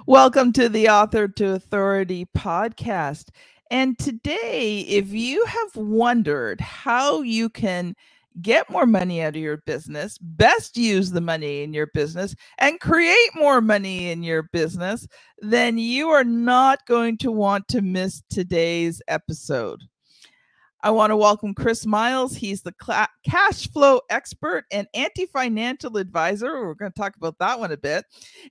Welcome to the Author to Authority podcast. And today, if you have wondered how you can get more money out of your business, best use the money in your business, and create more money in your business, then you are not going to want to miss today's episode. I want to welcome Chris Miles. He's the cash flow expert and anti-financial advisor. We're going to talk about that one a bit,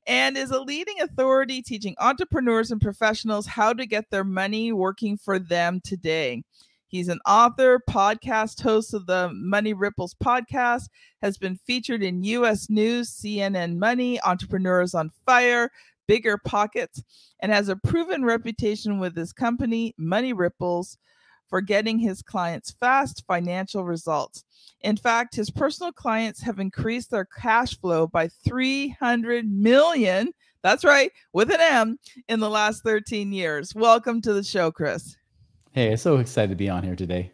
and is a leading authority teaching entrepreneurs and professionals how to get their money working for them today. He's an author, podcast host of the Money Ripples podcast, has been featured in U.S. News, CNN Money, Entrepreneurs on Fire, Bigger Pockets, and has a proven reputation with his company, Money Ripples, for getting his clients fast financial results. In fact, his personal clients have increased their cash flow by 300 million, that's right, with an M, in the last 13 years. Welcome to the show, Chris. Hey, I'm so excited to be on here today.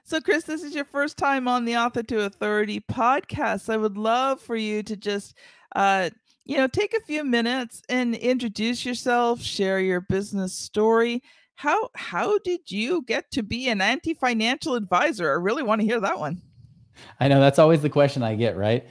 So, Chris, this is your first time on the Author to Authority podcast. I would love for you to just take a few minutes and introduce yourself, share your business story. How did you get to be an anti-financial advisor? I really want to hear that one. I know that's always the question I get, right?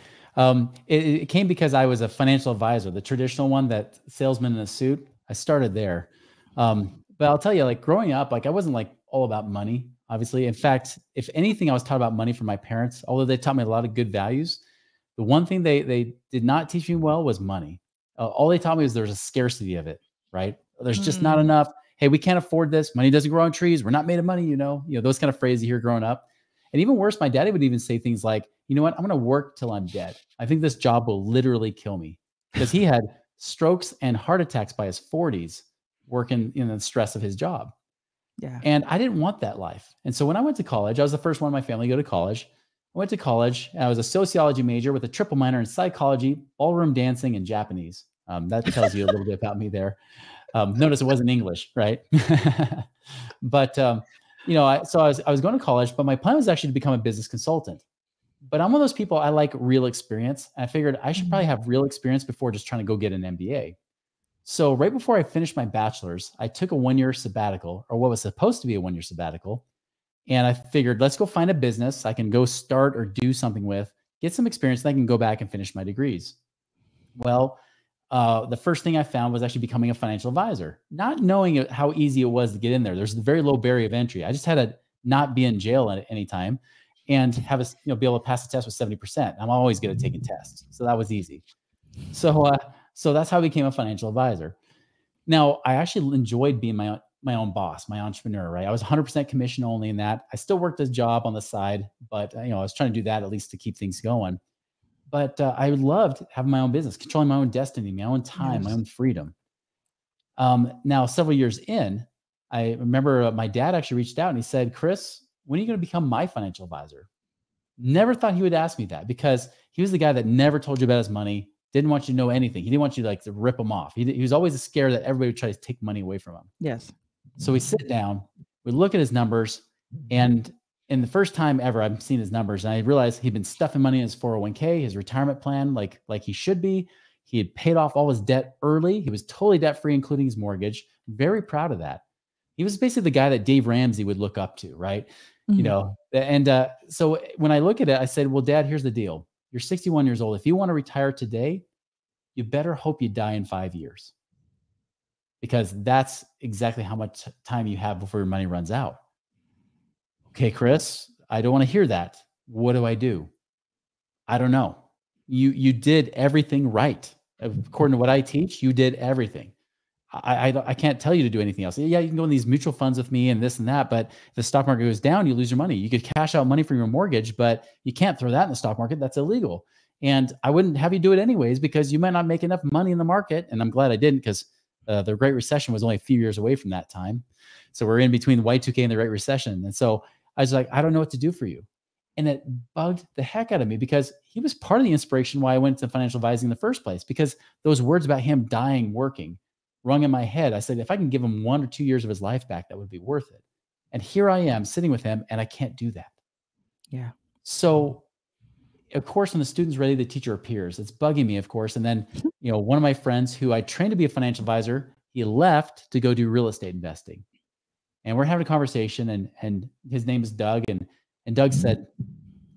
It came because I was a financial advisor, the traditional one, that salesman in a suit. I started there. But I'll tell you, like growing up, like I wasn't like all about money, obviously. In fact, if anything, I was taught about money from my parents, although they taught me a lot of good values. The one thing they did not teach me well was money. All they taught me was there's a scarcity of it, right? There's just not enough. Hey, we can't afford this. Money doesn't grow on trees. We're not made of money, you know, those kind of phrases you hear growing up. And even worse, my daddy would even say things like, you know what, I'm going to work till I'm dead. I think this job will literally kill me, because he had strokes and heart attacks by his 40s working in the stress of his job. Yeah. And I didn't want that life. And so when I went to college, I was the first one in my family to go to college. I went to college and I was a sociology major with a triple minor in psychology, ballroom dancing, and Japanese. That tells you a little bit about me there. Notice it wasn't English, right? But, so I was going to college, but my plan was actually to become a business consultant. But I'm one of those people, I like real experience. And I figured I should probably have real experience before just trying to go get an MBA. So right before I finished my bachelor's, I took a 1-year sabbatical, or what was supposed to be a 1-year sabbatical. And I figured, let's go find a business I can go start or do something with, get some experience, and I can go back and finish my degrees. Well, the first thing I found was actually becoming a financial advisor, not knowing how easy it was to get in there. There's a very low barrier of entry. I just had to not be in jail at any time and have be able to pass the test with 70%. I'm always good at taking tests. So that was easy. So that's how I became a financial advisor. Now, I actually enjoyed being my own boss, my entrepreneur, right? I was 100% commission only in that. I still worked this job on the side, but I was trying to do that at least to keep things going. But I loved having my own business, controlling my own destiny, my own time, my own freedom. Now, several years in, I remember my dad actually reached out and he said, Chris, when are you going to become my financial advisor? Never thought he would ask me that, because he was the guy that never told you about his money, didn't want you to know anything. He didn't want you to rip him off. He was always scared that everybody would try to take money away from him. Yes. So we sit down, we look at his numbers, and in the first time ever I've seen his numbers, and I realized he'd been stuffing money in his 401k, his retirement plan, like he should be. He had paid off all his debt early. He was totally debt-free, including his mortgage. Very proud of that. He was basically the guy that Dave Ramsey would look up to, right? And so when I look at it, I said, well, Dad, here's the deal. You're 61 years old. If you want to retire today, you better hope you die in 5 years, because that's exactly how much time you have before your money runs out. Okay, Chris, I don't want to hear that. What do I do? I don't know. You did everything right. According to what I teach, you did everything. I can't tell you to do anything else. Yeah, you can go in these mutual funds with me and this and that, but if the stock market goes down, you lose your money. You could cash out money from your mortgage, but you can't throw that in the stock market. That's illegal. And I wouldn't have you do it anyways, because you might not make enough money in the market. And I'm glad I didn't, because the Great Recession was only a few years away from that time. So we're in between Y2K and the Great Recession. And so I was like, I don't know what to do for you. And it bugged the heck out of me, because he was part of the inspiration why I went to financial advising in the first place, because those words about him dying working rung in my head. I said, if I can give him 1 or 2 years of his life back, that would be worth it. And here I am sitting with him, and I can't do that. Yeah. So of course, when the student's ready, the teacher appears. It's bugging me, of course. And then, one of my friends who I trained to be a financial advisor, he left to go do real estate investing. And we're having a conversation, and his name is Doug. And Doug said,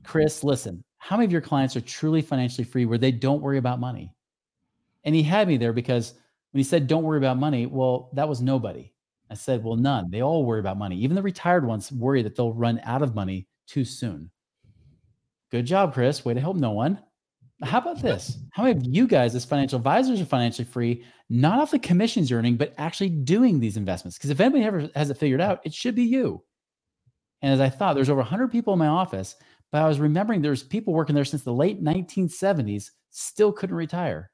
Chris, listen, how many of your clients are truly financially free where they don't worry about money? And he had me there because when he said, don't worry about money, well, that was nobody. I said, well, none. They all worry about money. Even the retired ones worry that they'll run out of money too soon. Good job, Chris. Way to help no one. How about this? How many of you guys as financial advisors are financially free, not off the commissions you're earning, but actually doing these investments? Because if anybody ever has it figured out, it should be you. And as I thought, there's over 100 people in my office, but I was remembering there's people working there since the late 1970s, still couldn't retire.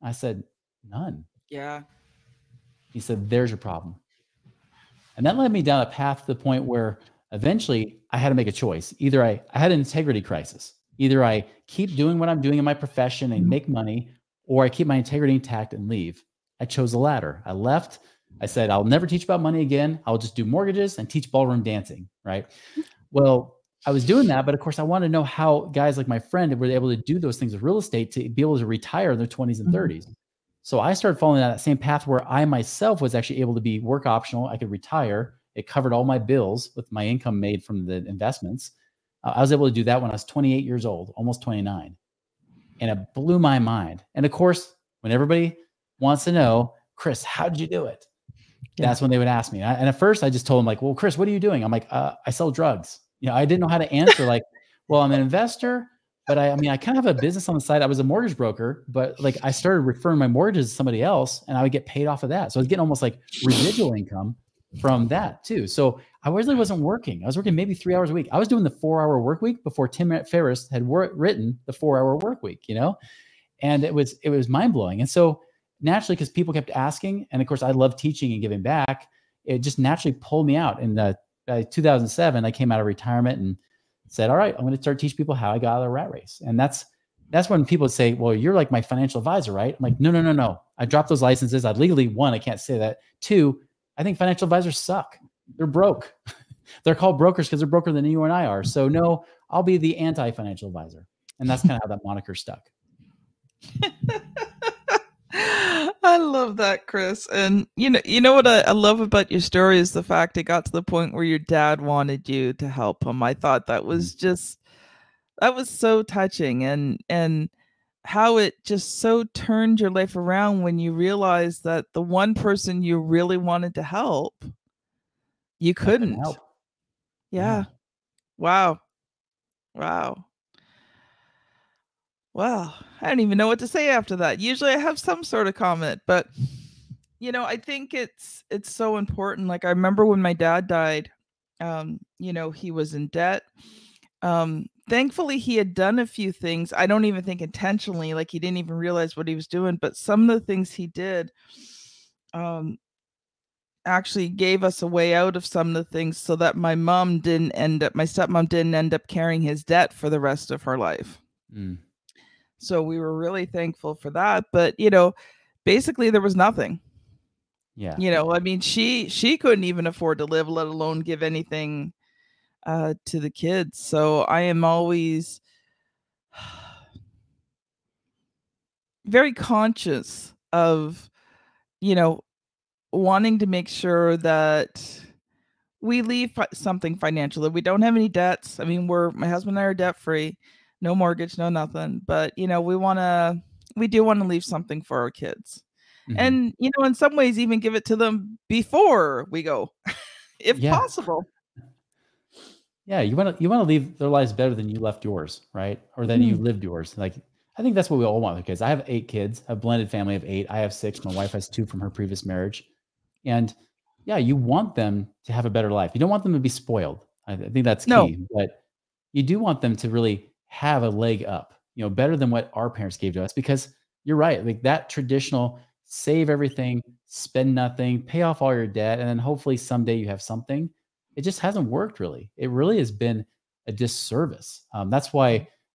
I said, none. Yeah. He said, there's your problem. And that led me down a path to the point where eventually I had to make a choice. Either I had an integrity crisis. Either I keep doing what I'm doing in my profession and make money, or I keep my integrity intact and leave. I chose the latter. I left. I said, I'll never teach about money again. I'll just do mortgages and teach ballroom dancing, right? Well, I was doing that, but of course I wanted to know how guys like my friend were able to do those things with real estate to be able to retire in their 20s and 30s. So I started following that same path where I myself was actually able to be work optional. I could retire. It covered all my bills with my income made from the investments. I was able to do that when I was 28 years old, almost 29. And it blew my mind. And of course, when everybody wants to know, Chris, how did you do it? That's when they would ask me. And at first I just told them like, well, Chris, what are you doing? I'm like, I sell drugs. I didn't know how to answer like, well, I'm an investor, but I kind of have a business on the side. I was a mortgage broker, but like I started referring my mortgages to somebody else and I would get paid off of that. So I was getting almost like residual income from that too. So I really wasn't working. I was working maybe 3 hours a week. I was doing the 4-hour work week before Tim Ferriss had written the 4-hour work week, and it was mind blowing. And so naturally, because people kept asking, and of course I love teaching and giving back, it just naturally pulled me out. In 2007, I came out of retirement and said, all right, I'm going to start teaching people how I got out of the rat race. And that's when people would say, well, you're like my financial advisor, right? I'm like, no. I dropped those licenses. I legally, one, I can't say that. Two, I think financial advisors suck. They're broke. They're called brokers because they're broker than you and I are. So no, I'll be the anti-financial advisor. And that's kind of how that moniker stuck. I love that, Chris. And you know what I love about your story is the fact it got to the point where your dad wanted you to help him. I thought that was so touching, and how it just so turned your life around when you realized that the one person you really wanted to help, you couldn't help. Yeah. Wow. Well, I don't even know what to say after that. Usually I have some sort of comment, but I think it's so important. Like I remember when my dad died, he was in debt. Thankfully he had done a few things. I don't even think intentionally, like he didn't even realize what he was doing, but some of the things he did, actually gave us a way out of some of the things so that my stepmom didn't end up carrying his debt for the rest of her life. So we were really thankful for that. But, basically there was nothing. Yeah. She couldn't even afford to live, let alone give anything to the kids. So I am always very conscious of, wanting to make sure that we leave something financial, that we don't have any debts. My husband and I are debt free. No mortgage, no nothing. But, we do want to leave something for our kids. And, in some ways, even give it to them before we go, if possible. Yeah. You want to leave their lives better than you left yours, right? Or than you lived yours. Like, I think that's what we all want with kids. I have 8 kids, a blended family of 8. I have 6. My wife has 2 from her previous marriage. And yeah, you want them to have a better life. You don't want them to be spoiled. I think that's key. But you do want them to really have a leg up, better than what our parents gave to us, because you're right. Like that traditional save everything, spend nothing, pay off all your debt, and then hopefully someday you have something. It just hasn't worked really. It really has been a disservice. That's why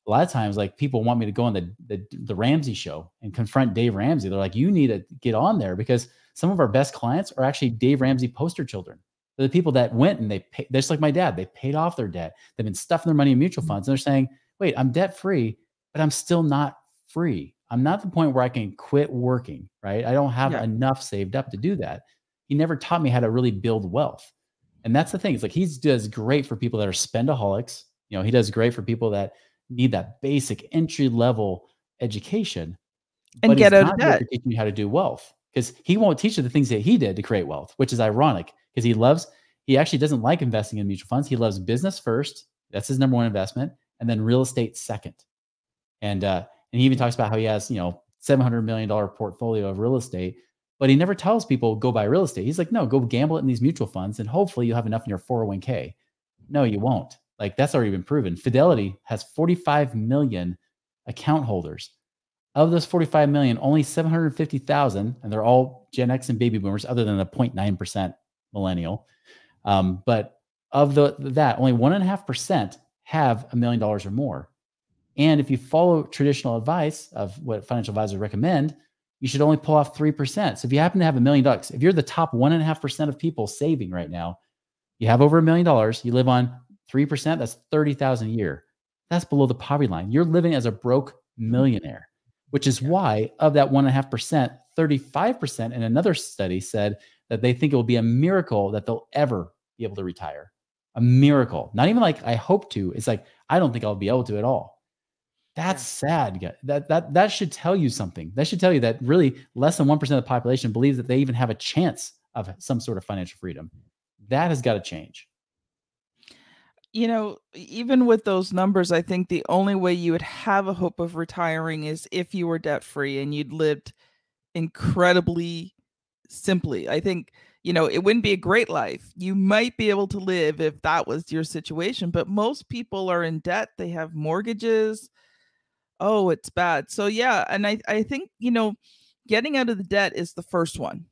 a lot of times like people want me to go on the Ramsey show and confront Dave Ramsey. They're like, you need to get on there, because some of our best clients are actually Dave Ramsey poster children. They're the people that went and they're just like my dad. They paid off their debt. They've been stuffing their money in mutual funds. And they're saying, wait, I'm debt free, but I'm still not free. I'm not at the point where I can quit working, right? I don't have Yeah. enough saved up to do that. He never taught me how to really build wealth. And that's the thing. It's like he does great for people that are spendaholics. He does great for people that need that basic entry level education, And but get he's out of not here debt. for teaching you how to do wealth, because he won't teach you the things that he did to create wealth, which is ironic because he actually doesn't like investing in mutual funds. He loves business first. That's his number one investment. And then real estate second. And he even talks about how he has, $700 million portfolio of real estate, but he never tells people go buy real estate. He's like, no, go gamble it in these mutual funds and hopefully you'll have enough in your 401k. No, you won't. Like, that's already been proven. Fidelity has 45 million account holders. Of those 45 million, only 750,000, and they're all Gen X and baby boomers, other than the 0.9% millennial. But of that, only 1.5% have $1 million or more. And if you follow traditional advice of what financial advisors recommend, you should only pull off 3%. So if you happen to have $1 million, if you're the top 1.5% of people saving right now, you have over $1 million, you live on 3%, that's 30,000 a year. That's below the poverty line. You're living as a broke millionaire, which is why of that 1.5%, 35% in another study said that they think it will be a miracle that they'll ever be able to retire. A miracle. Not even like, I hope to. It's like, I don't think I'll be able to at all. That's sad. That should tell you something. That should tell you that really less than 1% of the population believes that they even have a chance of some sort of financial freedom. That has got to change. Even with those numbers, I think the only way you would have a hope of retiring is if you were debt free and you'd lived incredibly simply. I think, it wouldn't be a great life. You might be able to live if that was your situation, but most people are in debt. They have mortgages. Oh, it's bad. So yeah, and I think, getting out of the debt is the first one.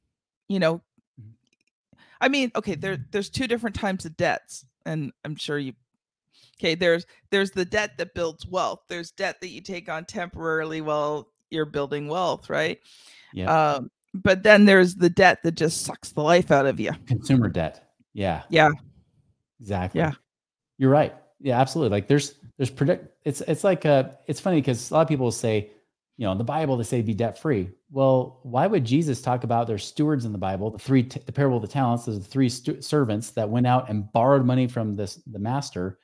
I mean, okay, there's two different types of debts, and I'm sure there's the debt that builds wealth. There's debt that you take on temporarily while you're building wealth, right? Yeah. But then there's the debt that just sucks the life out of you. Consumer debt. Yeah. Yeah. Exactly. Yeah. You're right. Yeah, absolutely. Like there's it's like it's funny because a lot of people say, in the Bible they say be debt free. Well, why would Jesus talk about there's stewards in the Bible, the parable of the talents? There's the three servants that went out and borrowed money from the master.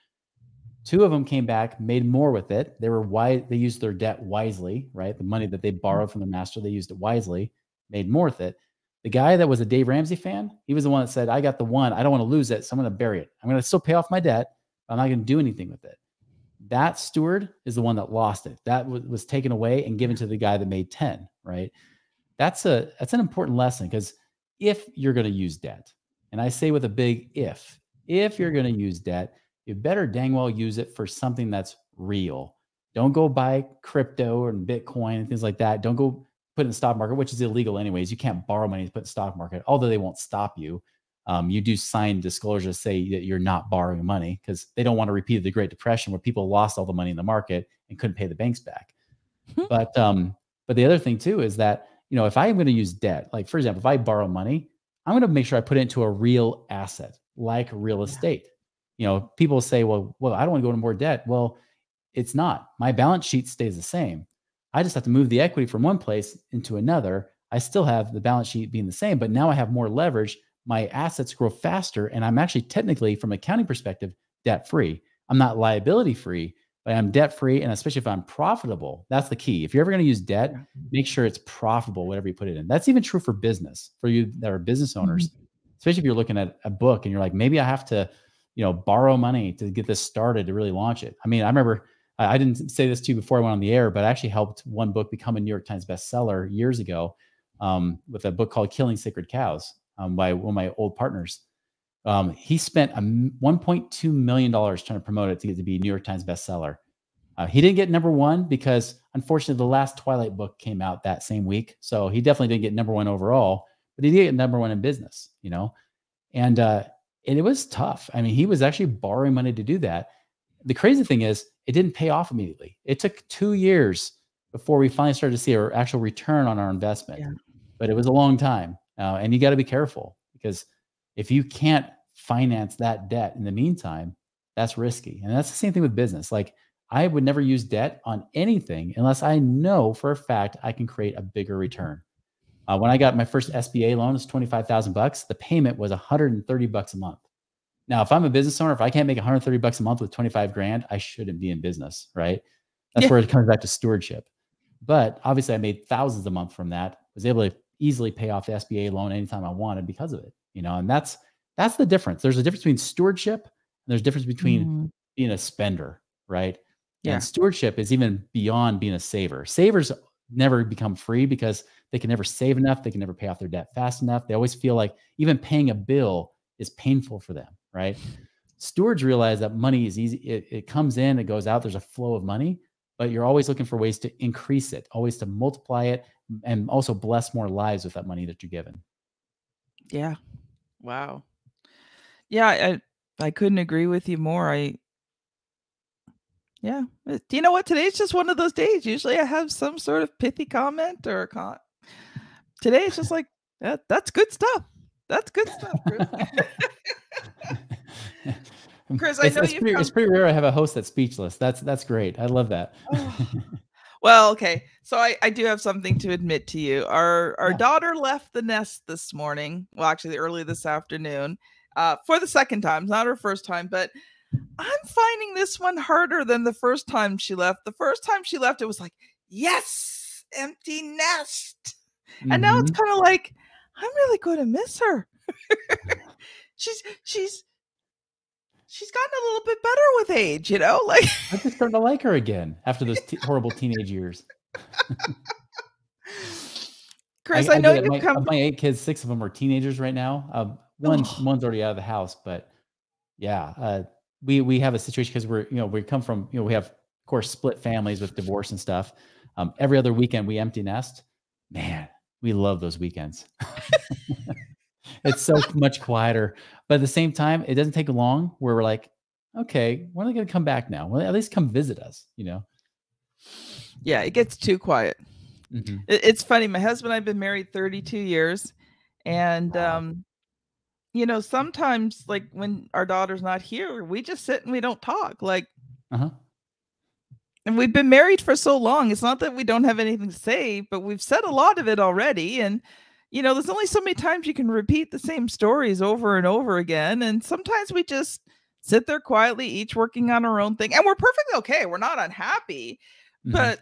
Two of them came back, made more with it. They were wise. They used their debt wisely, right? The money that they borrowed from the master, they used it wisely, made more with it. The guy that was a Dave Ramsey fan, he was the one that said, I got the one. I don't want to lose it. So I'm going to bury it. I'm going to still pay off my debt. But I'm not going to do anything with it. That steward is the one that lost it. That was taken away and given to the guy that made 10, right? That's an important lesson, because if you're going to use debt, and I say with a big if you're going to use debt, you better dang well use it for something that's real. Don't go buy crypto and Bitcoin and things like that. Don't go put in the stock market, which is illegal anyways. You can't borrow money to put in the stock market, although they won't stop you. You do sign disclosures say that you're not borrowing money, because they don't want to repeat the Great Depression where people lost all the money in the market and couldn't pay the banks back. But the other thing too is that, if I am going to use debt, like for example, if I borrow money, I'm going to make sure I put it into a real asset like real estate. People say, well, I don't want to go into more debt. Well, it's not. My balance sheet stays the same. I just have to move the equity from one place into another. I still have the balance sheet being the same, but now I have more leverage. My assets grow faster, and I'm actually technically, from an accounting perspective, debt free. I'm not liability free, but I'm debt free. And especially if I'm profitable, that's the key. If you're ever going to use debt, make sure it's profitable, whatever you put it in. That's even true for business, for you that are business owners, especially if you're looking at a book and you're like, maybe I have to, borrow money to get this started to really launch it. I mean, I remember, I didn't say this to you before I went on the air, but I actually helped one book become a New York Times bestseller years ago with a book called Killing Sacred Cows by one of my old partners. He spent $1.2 million trying to promote it to get to be a New York Times bestseller. He didn't get number one because, unfortunately, the last Twilight book came out that same week. So he definitely didn't get number one overall, but he did get number one in business, and it was tough. I mean, he was actually borrowing money to do that. The crazy thing is, it didn't pay off immediately. It took 2 years before we finally started to see our actual return on our investment. Yeah. But it was a long time. And you got to be careful, because if you can't finance that debt in the meantime, that's risky. And that's the same thing with business. Like, I would never use debt on anything unless I know for a fact I can create a bigger return. When I got my first SBA loan, it's $25,000. The payment was $130 a month. Now, if I'm a business owner, if I can't make $130 a month with 25 grand, I shouldn't be in business, right? That's where it comes back to stewardship. But obviously I made thousands a month from that, was able to easily pay off the SBA loan anytime I wanted because of it, and that's the difference. There's a difference between stewardship and there's a difference between being a spender, right? Yeah. And stewardship is even beyond being a saver. Savers never become free because they can never save enough. They can never pay off their debt fast enough. They always feel like even paying a bill is painful for them, right? Stewards realize that money is easy. It comes in, it goes out. There's a flow of money, but you're always looking for ways to increase it, always to multiply it, and also bless more lives with that money that you're given. Yeah. Wow. Yeah, I couldn't agree with you more. Yeah. Do you know what? Today's just one of those days. Usually I have some sort of pithy comment or today it's just like, that's good stuff. That's good stuff, Chris. Chris, I know it's pretty rare I have a host that's speechless. That's great. I love that. Well, okay. So I do have something to admit to you. Our daughter left the nest this morning. Well, actually early this afternoon, for the second time. It's not her first time, but I'm finding this one harder than the first time she left. The first time she left, it was like, yes, empty nest. And now it's kind of like, I'm really going to miss her. She's gotten a little bit better with age, like I'm just starting to like her again after those horrible teenage years. Chris, I know of my 8 kids, 6 of them are teenagers right now. One's already out of the house, but yeah, we have a situation because we come from, we have, of course, split families with divorce and stuff. Every other weekend we empty nest. Man, we love those weekends. It's so much quieter, but at the same time, it doesn't take long where we're like, okay, when are they going to come back now? Well, at least come visit us, Yeah, it gets too quiet. It's funny. My husband and I have been married 32 years. And, wow. Sometimes like when our daughter's not here, we just sit and we don't talk. Like, and we've been married for so long. It's not that we don't have anything to say, but we've said a lot of it already. And, there's only so many times you can repeat the same stories over and over again. And sometimes we just sit there quietly, each working on our own thing. And we're perfectly okay. We're not unhappy. But,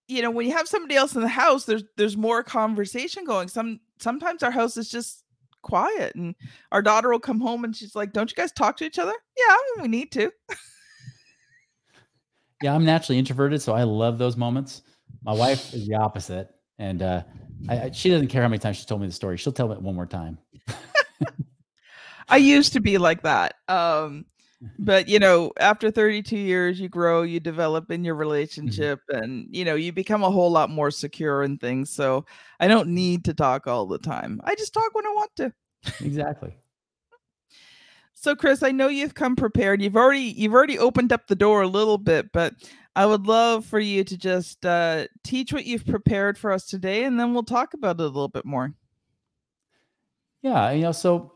when you have somebody else in the house, there's more conversation going. Sometimes our house is just quiet and our daughter will come home and she's like, don't you guys talk to each other? Yeah, we need to. Yeah, I'm naturally introverted, so I love those moments. My wife is the opposite. And she doesn't care how many times she's told me the story. She'll tell it one more time. I used to be like that. But, after 32 years, you grow, you develop in your relationship and, you become a whole lot more secure in things. So I don't need to talk all the time. I just talk when I want to. Exactly. So, Chris, I know you've come prepared. You've already opened up the door a little bit, but I would love for you to just teach what you've prepared for us today, and then we'll talk about it a little bit more. Yeah, so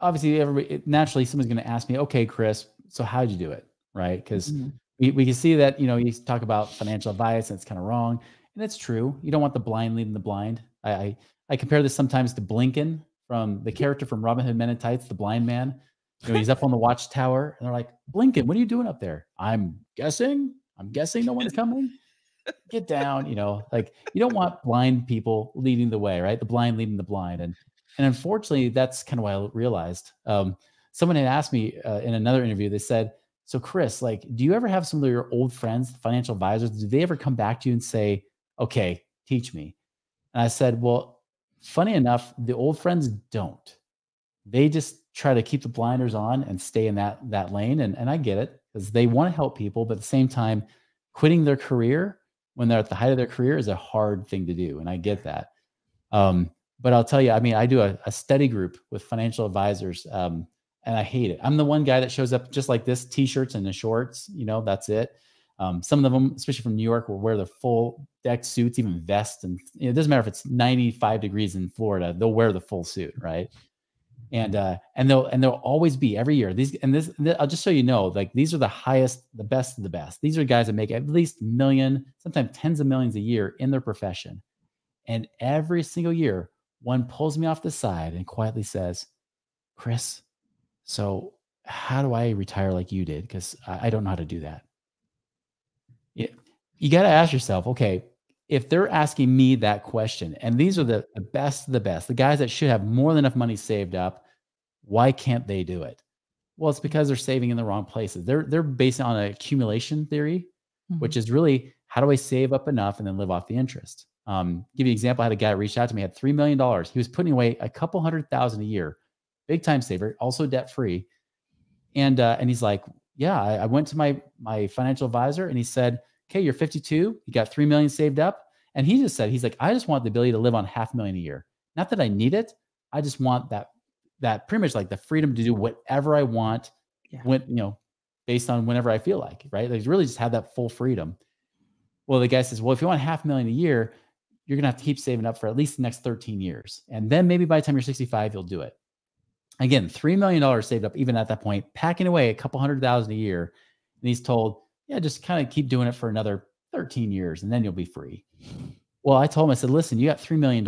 obviously, naturally, someone's going to ask me, okay, Chris, so how'd you do it, right? Because we can see that, you talk about financial advice, and it's kind of wrong, and it's true. You don't want the blind leading the blind. I compare this sometimes to Blinken, from the character from Robin Hood Men in Tights, the blind man. He's up on the watchtower, and they're like, Blinken, what are you doing up there? I'm guessing no one's coming. Get down, like you don't want blind people leading the way, right? The blind leading the blind. And unfortunately, that's kind of what I realized. Someone had asked me in another interview, they said, so Chris, like, do you ever have some of your old friends, financial advisors, do they ever come back to you and say, okay, teach me? And I said, well, funny enough, the old friends don't. They just try to keep the blinders on and stay in that lane. And I get it, because they want to help people, but at the same time, quitting their career when they're at the height of their career is a hard thing to do. And I get that. But I'll tell you, I do a study group with financial advisors, and I hate it. I'm the one guy that shows up just like this, t-shirts and the shorts, that's it. Some of them, especially from New York, will wear the full deck suits, even vests. And it doesn't matter if it's 95 degrees in Florida, they'll wear the full suit, right? And they'll always be every year. I'll just so you know, like these are the highest, the best of the best. These are guys that make at least $1 million, sometimes tens of millions a year in their profession. And every single year, one pulls me off the side and quietly says, Chris, so how do I retire like you did? Because I don't know how to do that. You got to ask yourself, okay, if they're asking me that question, and these are the best of the best, the guys that should have more than enough money saved up, why can't they do it? Well, it's because they're saving in the wrong places. They're based on an accumulation theory, which is really, how do I save up enough and then live off the interest? Give you an example. I had a guy reach out to me, had $3 million. He was putting away a couple $100,000 a year, big time saver, also debt free. And he's like, yeah, I went to my financial advisor and he said, okay, you're 52. You got 3 million saved up. And he just said, he's like, I just want the ability to live on $500,000 a year. Not that I need it. I just want that pretty much like the freedom to do whatever I want when, based on whenever I feel like, right? Like really just have that full freedom. Well, the guy says, well, if you want $500,000 a year, you're going to have to keep saving up for at least the next 13 years. And then maybe by the time you're 65, you'll do it. Again, $3 million saved up, even at that point, packing away a couple $100,000 a year. And he's told, yeah, just kind of keep doing it for another 13 years and then you'll be free. Well, I told him, I said, listen, you got $3 million.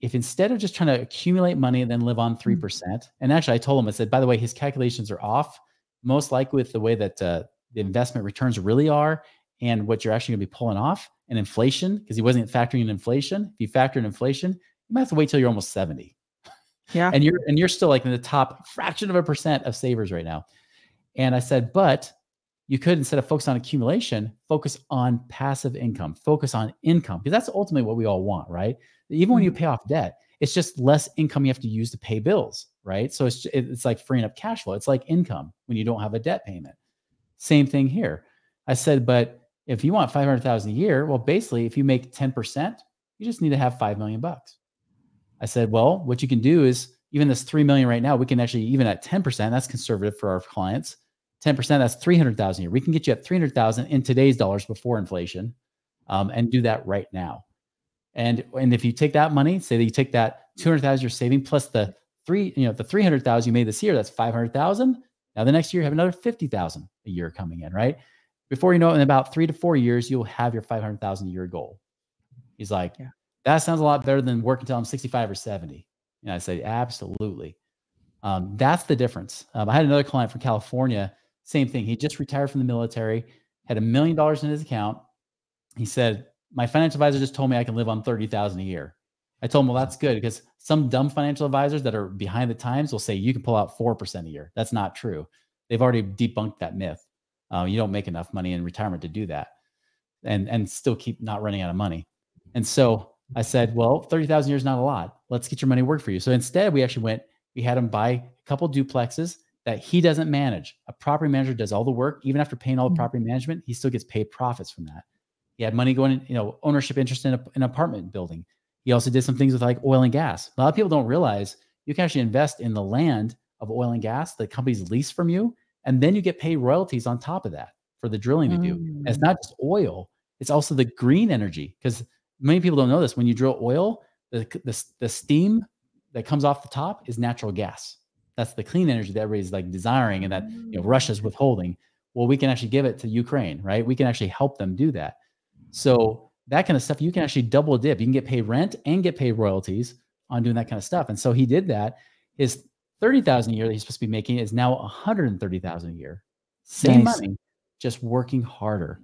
If instead of just trying to accumulate money and then live on 3%, and actually I told him, I said, by the way, his calculations are off, most likely with the way that the investment returns really are and what you're actually going to be pulling off, and inflation, because he wasn't factoring in inflation. If you factor in inflation, you might have to wait till you're almost 70. Yeah. And you're still like in the top fraction of a percent of savers right now. And I said, but you could, instead of focus on accumulation, focus on passive income, focus on income, because that's ultimately what we all want, right? Even when you pay off debt, it's just less income you have to use to pay bills, right? So it's like freeing up cash flow. It's like income when you don't have a debt payment. Same thing here. I said, but if you want $500,000 a year, well, basically, if you make 10%, you just need to have $5 million. I said, well, what you can do is, even this 3 million right now, we can actually, even at 10%, that's conservative for our clients. 10%, that's 300,000 a year. We can get you at 300,000 in today's dollars before inflation, and do that right now. And if you take that money, say that you take that 200,000 you're saving plus the 300,000 you made this year, that's 500,000. Now the next year you have another 50,000 a year coming in, right? Before you know it, in about 3 to 4 years, you'll have your 500,000 a year goal. He's like, that sounds a lot better than working until I'm 65 or 70. And I say, absolutely. That's the difference. I had another client from California, same thing. He just retired from the military, had $1 million in his account. He said, my financial advisor just told me I can live on 30,000 a year. I told him, well, that's good, because some dumb financial advisors that are behind the times will say you can pull out 4% a year. That's not true. They've already debunked that myth. You don't make enough money in retirement to do that, and still keep not running out of money. And so I said, well, 30,000 a year is not a lot. Let's get your money work for you. So instead, we had him buy a couple duplexes that he doesn't manage. A property manager does all the work. Even after paying all the property management, he still gets paid profits from that. He had money going in, ownership interest in an apartment building. He also did some things with like oil and gas. A lot of people don't realize you can actually invest in the land of oil and gas that companies lease from you, and then you get paid royalties on top of that for the drilling they do. And it's not just oil, it's also the green energy, because many people don't know this. When you drill oil, the steam that comes off the top is natural gas. That's the clean energy that everybody's like desiring and that Russia's withholding. Well, we can actually give it to Ukraine, right? We can actually help them do that. So that kind of stuff, you can actually double dip. You can get paid rent and get paid royalties on doing that kind of stuff. And so he did that. His 30,000 a year that he's supposed to be making is now 130,000 a year. Same money, just working harder.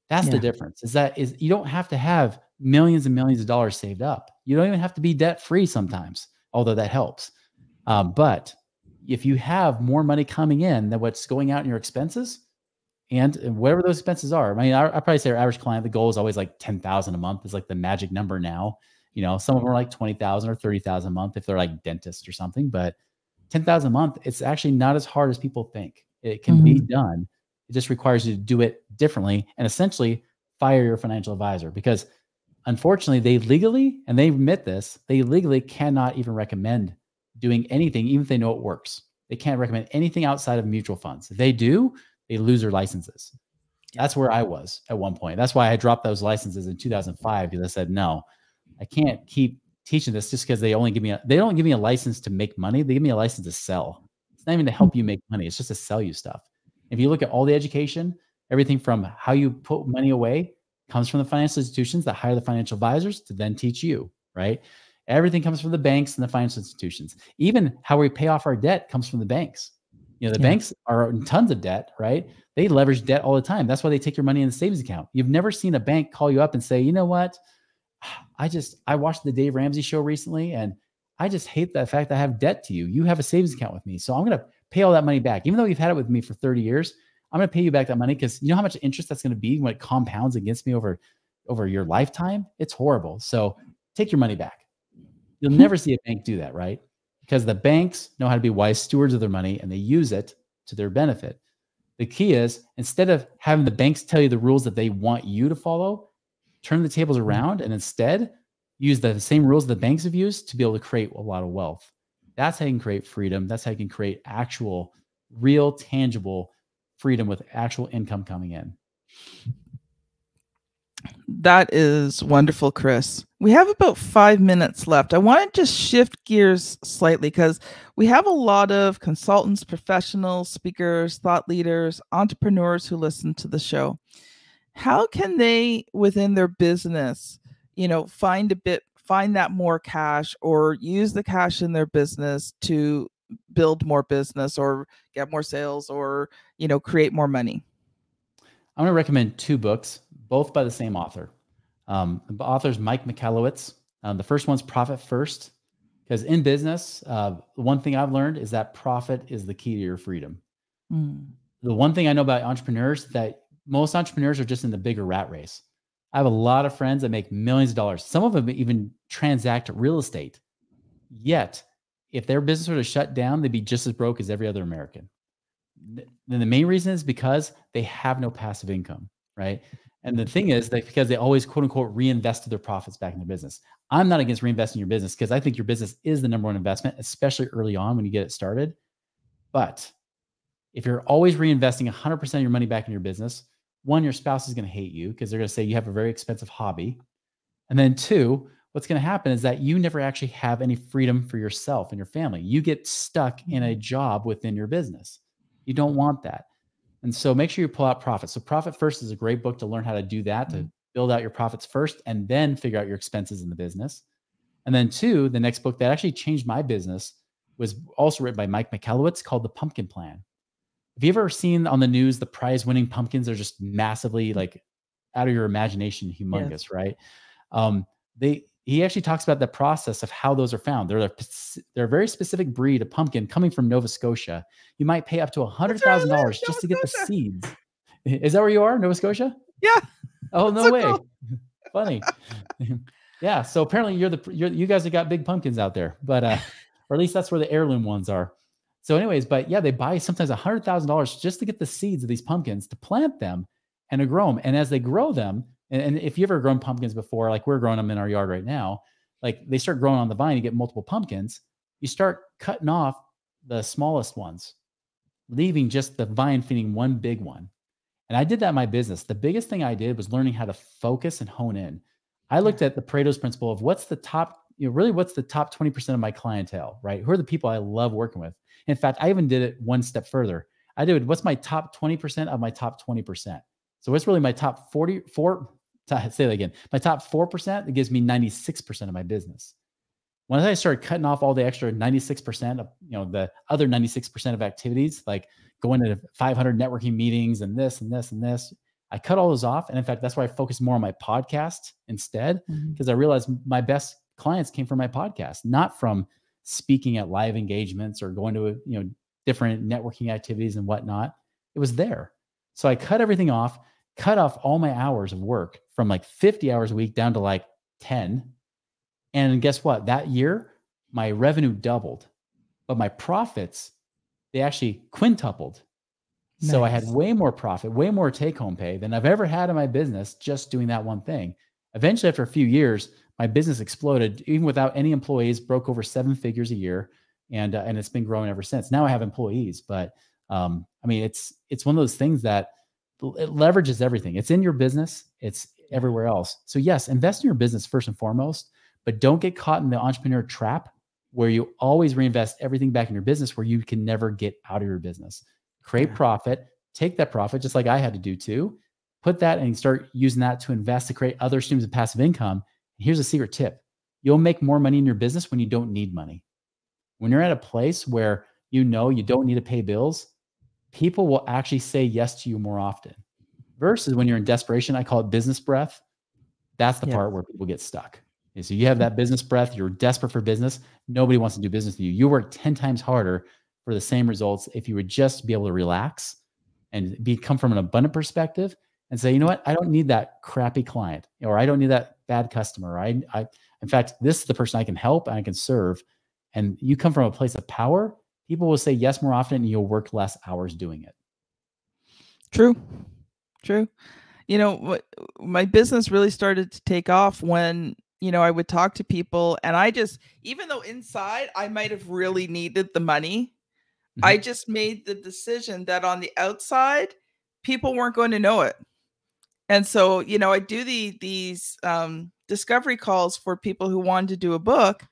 That's the difference. Is you don't have to have millions and millions of dollars saved up. You don't even have to be debt free sometimes, although that helps. But if you have more money coming in than what's going out in your expenses, and whatever those expenses are, I mean, I probably say our average client, the goal is always like 10,000 a month is like the magic number now. Some of them are like 20,000 or 30,000 a month if they're like dentists or something, but 10,000 a month, it's actually not as hard as people think. It can be done. It just requires you to do it differently and essentially fire your financial advisor, because unfortunately they legally, and they admit this, they legally cannot even recommend doing anything, even if they know it works. They can't recommend anything outside of mutual funds. If they do, they lose their licenses. That's where I was at one point. That's why I dropped those licenses in 2005, because I said, no, I can't keep teaching this just because they don't give me a license to make money. They give me a license to sell. It's not even to help you make money. It's just to sell you stuff. If you look at all the education, everything from how you put money away comes from the financial institutions that hire the financial advisors to then teach you, right? Everything comes from the banks and the financial institutions. Even how we pay off our debt comes from the banks. The banks are in tons of debt, right? They leverage debt all the time. That's why they take your money in the savings account. You've never seen a bank call you up and say, you know what? I watched the Dave Ramsey show recently, and I just hate the fact that I have debt to you. You have a savings account with me, so I'm going to pay all that money back. Even though you've had it with me for 30 years, I'm going to pay you back that money because you know how much interest that's going to be when it compounds against me over your lifetime? It's horrible. So take your money back. You'll never see a bank do that, right? Because the banks know how to be wise stewards of their money and they use it to their benefit. The key is, instead of having the banks tell you the rules that they want you to follow, turn the tables around and instead use the same rules the banks have used to be able to create a lot of wealth. That's how you can create freedom. That's how you can create actual, real, tangible freedom with actual income coming in. That is wonderful, Chris. We have about 5 minutes left. I want to just shift gears slightly because we have a lot of consultants, professionals, speakers, thought leaders, entrepreneurs who listen to the show. How can they, within their business, find that more cash or use the cash in their business to build more business or get more sales or, create more money? I'm going to recommend 2 books, both by the same author. The author's Mike Michalowicz. The first one's Profit First, because in business, the one thing I've learned is that profit is the key to your freedom. The one thing I know about entrepreneurs, that most entrepreneurs are just in the bigger rat race. I have a lot of friends that make millions of dollars. Some of them even transact real estate. Yet, if their business were to shut down, they'd be just as broke as every other American. Then the main reason is because they have no passive income, right? And the thing is that because they always, quote unquote, reinvested their profits back in their business. I'm not against reinvesting your business because I think your business is the number one investment, especially early on when you get it started. But if you're always reinvesting 100% of your money back in your business, 1, your spouse is going to hate you because they're going to say you have a very expensive hobby. And then 2, what's going to happen is that you never actually have any freedom for yourself and your family. You get stuck in a job within your business. You don't want that. And so make sure you pull out profits. So Profit First is a great book to learn how to do that, to build out your profits first and then figure out your expenses in the business. And then 2, the next book that actually changed my business was also written by Mike Michalowicz, called The Pumpkin Plan. Have you ever seen on the news the prize winning pumpkins are just massively, like, out of your imagination, humongous, yes. Right? He actually talks about the process of how those are found. They're a very specific breed of pumpkin coming from Nova Scotia. You might pay up to $100,000 just to get the seeds. Is that where you are, Nova Scotia? Yeah. Oh, no way. Cool. Funny. Yeah. So apparently you guys have got big pumpkins out there, but or at least that's where the heirloom ones are. So anyways, but yeah, they buy sometimes $100,000 just to get the seeds of these pumpkins, to plant them and to grow them. And as they grow them, and if you ever grown pumpkins before, like we're growing them in our yard right now, like they start growing on the vine, you get multiple pumpkins, you start cutting off the smallest ones, leaving just the vine feeding one big one. And I did that in my business. The biggest thing I did was learning how to focus and hone in. I looked at the Pareto's principle of what's the top 20% of my clientele, right? Who are the people I love working with? In fact, I even did it one step further. I did what's my top 20% of my top 20%. So what's really my top 44? Say that again. My top 4%, that gives me 96% of my business. Once I started cutting off all the extra 96% of, the other 96% of activities, like going to 500 networking meetings and this and this and this, I cut all those off. And in fact, that's why I focus more on my podcast instead, because I realized my best clients came from my podcast, not from speaking at live engagements or going to, different networking activities and whatnot. It was there. So I cut everything off, cut off all my hours of work from like 50 hours a week down to like 10. And guess what? That year, my revenue doubled, but my profits, they actually quintupled. Nice. So I had way more profit, way more take-home pay than I've ever had in my business just doing that one thing. Eventually, after a few years, my business exploded, even without any employees, broke over 7 figures a year. And it's been growing ever since. Now I have employees, but it's one of those things that it leverages everything. It's in your business. It's everywhere else. So yes, invest in your business first and foremost, but don't get caught in the entrepreneur trap where you always reinvest everything back in your business where you can never get out of your business. Create profit, take that profit, just like I had to do too, put that and start using that to invest to create other streams of passive income. Here's a secret tip. You'll make more money in your business when you don't need money. When you're at a place where you know you don't need to pay bills, people will actually say yes to you more often. Versus when you're in desperation, I call it business breath. That's the part where people get stuck. And so you have that business breath, you're desperate for business. Nobody wants to do business with you. You work 10 times harder for the same results if you would just be able to relax and come from an abundant perspective and say, you know what, I don't need that crappy client, or I don't need that bad customer. In fact, this is the person I can help and I can serve. And you come from a place of power, people will say yes more often and you'll work less hours doing it. True. You know, my business really started to take off when, you know, I would talk to people and I just, even though inside I might have really needed the money, I just made the decision that on the outside, people weren't going to know it. And so, you know, I do these discovery calls for people who wanted to do a book.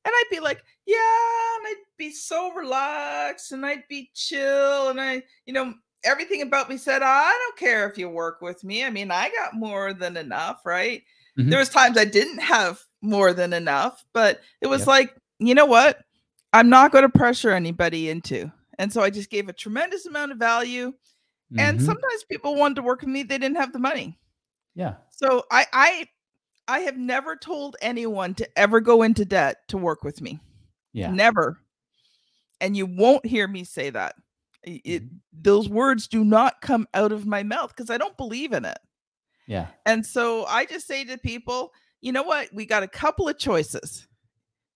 And I'd be like, yeah, and I'd be so relaxed and I'd be chill. And you know, everything about me said, I don't care if you work with me. I mean, I got more than enough, right? There was times I didn't have more than enough, but it was like, you know what? I'm not going to pressure anybody into. And so I just gave a tremendous amount of value. And sometimes people wanted to work with me. They didn't have the money. Yeah. So I have never told anyone to ever go into debt to work with me. Yeah. Never. And you won't hear me say that. Those words do not come out of my mouth because I don't believe in it. Yeah. And so I just say to people, you know what? We got a couple of choices.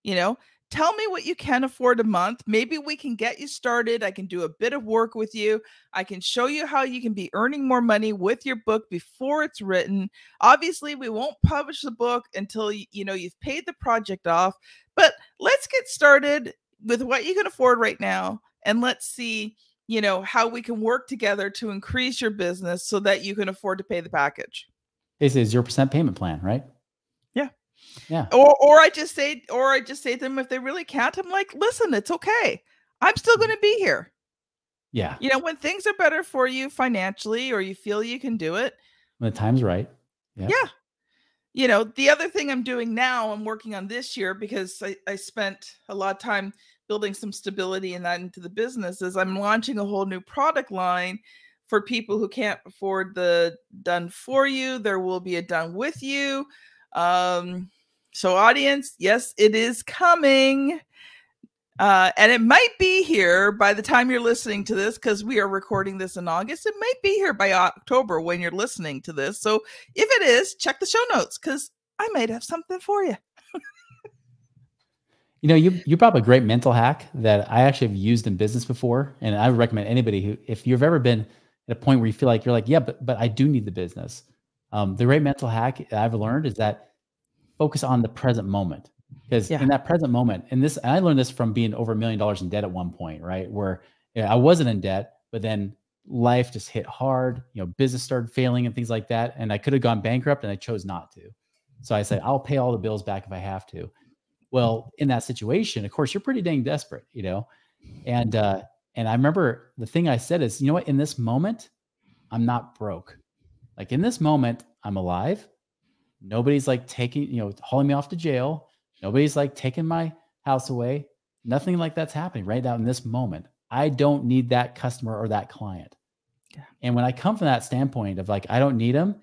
You know, tell me what you can afford a month. Maybe we can get you started. I can do a bit of work with you. I can show you how you can be earning more money with your book before it's written. Obviously, we won't publish the book until, you know, you've paid the project off. But let's get started with what you can afford right now. And let's see, you know, how we can work together to increase your business so that you can afford to pay the package. It's a 0% payment plan, right? Yeah. Yeah. Or I just say to them, if they really can't, I'm like, listen, it's okay. I'm still going to be here. Yeah. You know, when things are better for you financially, or you feel you can do it. When the time's right. Yeah. You know, the other thing I'm doing now, I'm working on this year because I spent a lot of time building some stability in that into the business, is I'm launching a whole new product line for people who can't afford the done for you. There will be a done with you. So audience, yes, it is coming. And it might be here by the time you're listening to this, because we are recording this in August. It might be here by October when you're listening to this. So if it is, check the show notes because I might have something for you. You know, you brought up a great mental hack that I actually have used in business before. And I would recommend anybody who, if you've ever been at a point where you feel like you're like, yeah, but I do need the business. The great mental hack I've learned is that focus on the present moment. Because in that present moment, and I learned this from being over $1 million in debt at one point, right? Where I wasn't in debt, but then life just hit hard, you know, business started failing and things like that. And I could have gone bankrupt and I chose not to. So I said, I'll pay all the bills back if I have to. Well, in that situation, of course, you're pretty dang desperate, you know? And I remember the thing I said is, you know what, in this moment, I'm not broke. Like in this moment, I'm alive. Nobody's like hauling me off to jail. Nobody's like taking my house away. Nothing like that's happening right now in this moment. I don't need that customer or that client. Yeah. And when I come from that standpoint of like, I don't need them,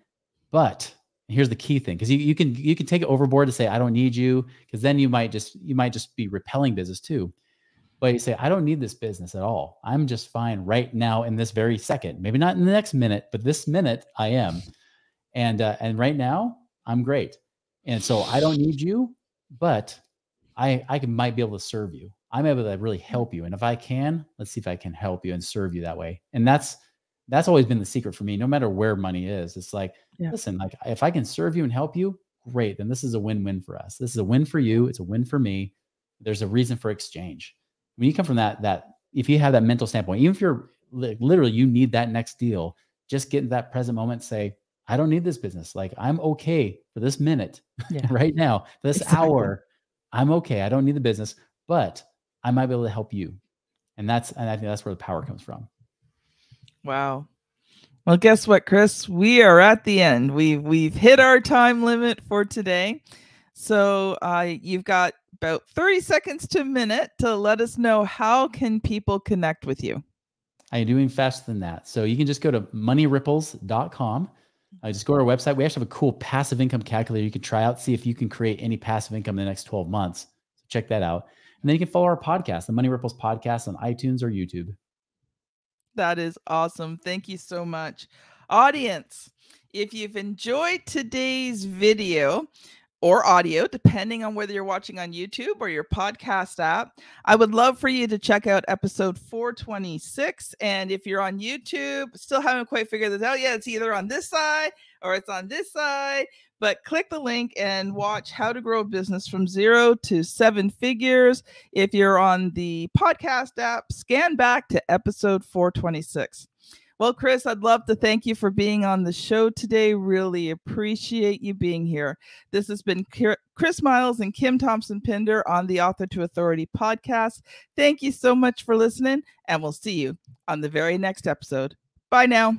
but here's the key thing. Cause you can take it overboard to say, I don't need you. Cause then you might just be repelling business too. But you say, I don't need this business at all. I'm just fine right now in this very second, maybe not in the next minute, but this minute I am. And right now I'm great. And so I don't need you, but I might be able to serve you. I'm able to really help you. And if I can, let's see if I can help you and serve you that way. And that's always been the secret for me, no matter where money is. It's like, listen, like if I can serve you and help you, great. Then this is a win-win for us. This is a win for you. It's a win for me. There's a reason for exchange. When you come from that, if you have that mental standpoint, even if you're literally, you need that next deal, just get in that present moment, say, I don't need this business. Like, I'm okay for this minute Yeah. right now, this hour, I'm okay. I don't need the business, but I might be able to help you. And I think that's where the power comes from. Wow. Well, guess what, Chris? We are at the end. We've hit our time limit for today. So you've got about 30 seconds to a minute to let us know, how can people connect with you? I'm doing faster than that. So you can just go to moneyripples.com. Just go to our website. We actually have a cool passive income calculator you can try out, see if you can create any passive income in the next 12 months. So check that out. And then you can follow our podcast, the Money Ripples podcast, on iTunes or YouTube. That is awesome. Thank you so much. Audience, if you've enjoyed today's video or audio, depending on whether you're watching on YouTube or your podcast app, I would love for you to check out episode 426. And if you're on YouTube, still haven't quite figured this out yet, it's either on this side or it's on this side, but click the link and watch how to grow a business from 0 to 7 figures. If you're on the podcast app, scan back to episode 426. Well, Chris, I'd love to thank you for being on the show today. Really appreciate you being here. This has been Chris Miles and Kim Thompson-Pinder on the Author to Authority podcast. Thank you so much for listening, and we'll see you on the very next episode. Bye now.